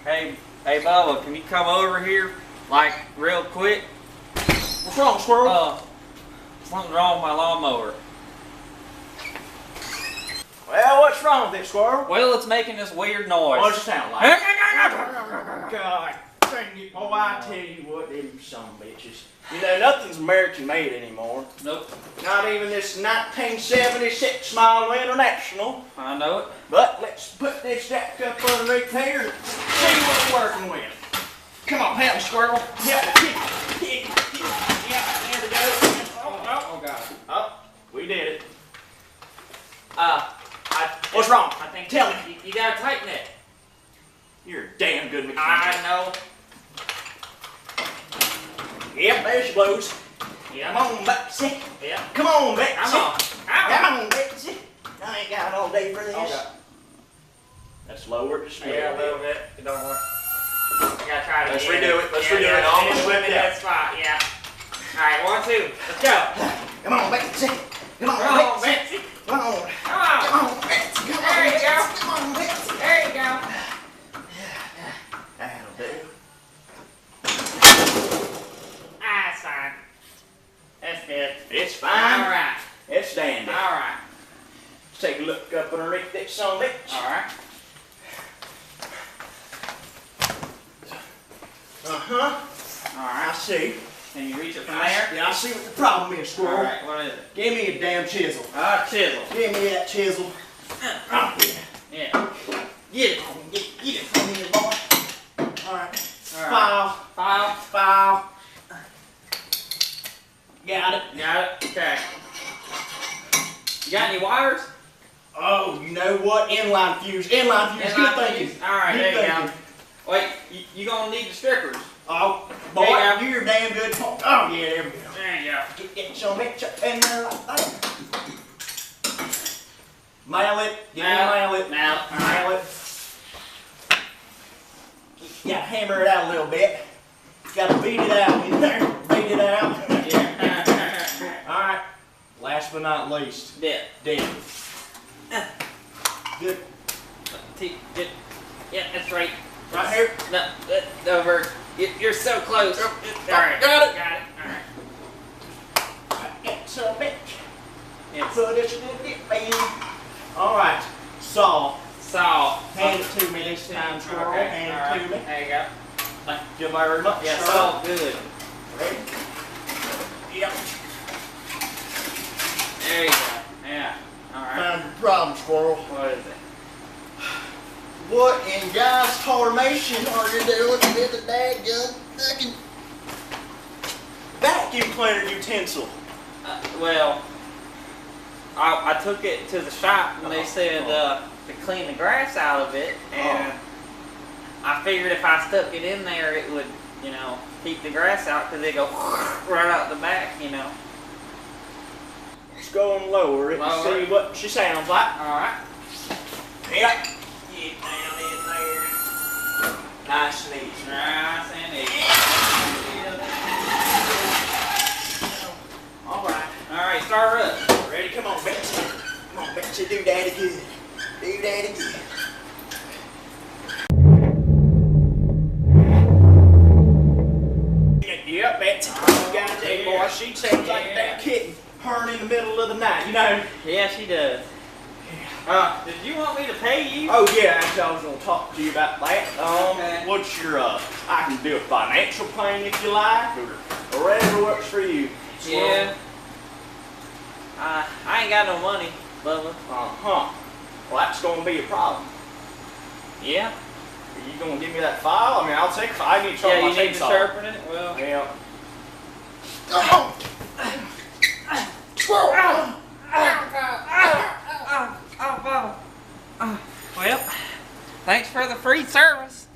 Hey, Bubba, can you come over here, like, real quick? What's wrong, Squirrel? Something's wrong with my lawnmower. Well, what's wrong with it, Squirrel? Well, it's making this weird noise. What does it sound like? God dang it. Oh, I tell you what, them son of bitches. You know, nothing's American made anymore. Nope. Not even this 1976 Model International. I know it. But let's put this jack up underneath here and see what we're working with. Come on, help me, Squirrel. Yeah, there we go. Oh, God. Oh, we did it. What's wrong? I think Tell me. You gotta tighten it. You're a damn good mechanic. I know. Yep, there she blows. Yeah. Come on, Betsy. Yeah. Come on, Betsy. Come on. Come on, Betsy. I ain't got all day for this. Okay. Let's lower it just a Yeah, a little bit. It don't work. I gotta try it Let's again. redo it. Let's redo it. Almost Put it went in down. that spot. Yeah. All right, 1, 2. Let's go. Come on, Betsy. Come on, Come on, Betsy. Betsy. Come on. Come on. Come on, Betsy. Come on, There you go. Betsy. Come on, Betsy. There you go. That'll do. That's fine. That's good. It's fine. All right. It's dandy. All right. Let's take a look up underneath that son of a bitch. All right. Uh-huh. All I right. see. Can you reach it from there? Yeah, I see what the problem is, All Squirrel. right. What is it? Give me a damn chisel. Chisel. Give me that chisel. Oh, yeah. Yeah. Get it. Get it from here, boy. Alright. All right. File. File. Got it. Got it. Okay. You got any wires? Oh, you know what? Inline fuse. Inline fuse. Good thinking. All right. Good There you go. thinking. Wait. You gonna need the strippers. Oh, boy, There you you're a damn good talk. Oh, yeah, there we go. There you go. Get some bitch up in there like that. Mail it. Give me mail it. Now. Mail it. You gotta hammer it out a little bit. Gotta beat it out in there. Beat it out. Yeah. Alright. Last but not least. Yeah. Dead. Good. Yeah, that's right. Right here. No, that's over. You're so close. All right. Got it. Got it. All right. Get some bitch. Yeah. Put it in it, baby. Alright. Saw. Saw. Hand it to me this time, Squirrel. Okay. Hand All it to me. There you go. Thank you very much. Yeah, sir. saw. Good. Ready? Yep. There you go. Yeah. All right. Found your problem, Squirrel. What is it? What in God's formation are you doing with the daggum fucking vacuum cleaner utensil? Well, I took it to the shop and they said to clean the grass out of it, and I figured if I stuck it in there, it would, you know, keep the grass out because it go right out the back, you know. Let's go and lower it and see what she sounds like. All right. Yep. Get down in there. Nice and easy. Nice and easy. Alright. All right, start up. Ready? Come on, Betsy. Come on, Betsy. Do daddy good. Do daddy good. Yep, Betsy. You got it, boy. She sounds like a damn kitten. Purring in the middle of the night, you know. Yeah, she does. Did you want me to pay you? Oh yeah, actually I was going to talk to you about that. Okay. What's your, I can do a financial plan if you like, or whatever works for you. Yeah. I ain't got no money, Bubba. Uh-huh. Well, that's going to be a problem. Yeah. Are you going to give me that file? I mean, I'll take, I need to Yeah, my you need to chainsaw. sharpen it? Well. Yeah. Oh! Squirrel! Well, thanks for the free service.